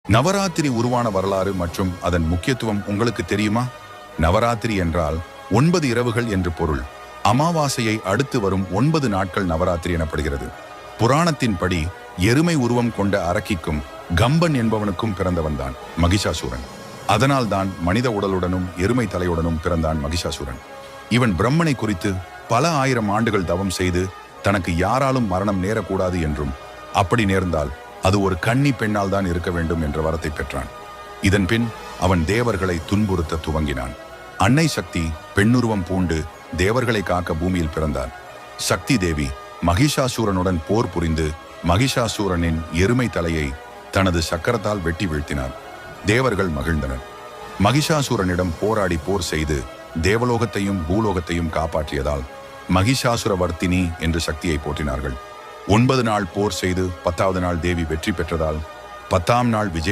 நவராத்திரி உருவான வரலாறு மற்றும் அதன் முக்கியத்துவம் உங்களுக்கு தெரியுமா? நவராத்திரி என்றால் 9 இரவுகள் என்று பொருள். அமாவாசையை அடுத்து வரும் 9 நாட்கள் நவராத்திரி எனப்படுகிறது. புராணத்தின்படி எருமை உருவம் கொண்ட அரக்கிக்கும் கம்பன் என்பவனுக்கும் பிறந்தவன்தான் மகிஷாசூரன். அதனால்தான் மனித உடலுடனும் எருமை தலையுடனும் பிறந்தான் மகிஷாசூரன். இவன் பிரம்மனை குறித்து பல ஆயிரம் ஆண்டுகள் தவம் செய்து தனக்கு யாராலும் மரணம் நேரக்கூடாது என்றும், அப்படி நேர்ந்தால் அது ஒரு கன்னி பெண்ணால் தான் இருக்க வேண்டும் என்ற வரத்தை பெற்றான். இதன் பின் அவன் தேவர்களை துன்புறுத்த துவங்கினான். அன்னை சக்தி பெண்ணுருவம் பூண்டு தேவர்களை காக்க பூமியில் பிறந்தார். சக்தி தேவி மகிஷாசூரனுடன் போர் புரிந்து மகிஷாசூரனின் எருமை தலையை தனது சக்கரத்தால் வெட்டி வீழ்த்தினார். தேவர்கள் மகிழ்ந்தனர். மகிஷாசூரனிடம் போராடி போர் செய்து தேவலோகத்தையும் பூலோகத்தையும் காப்பாற்றியதால் மகிஷாசுரவர்த்தினி என்று சக்தியை போற்றினார்கள். 9 நாள் போர் செய்து 10வது நாள் தேவி வெற்றி பெற்றதால் 10ஆம் நாள் விஜய்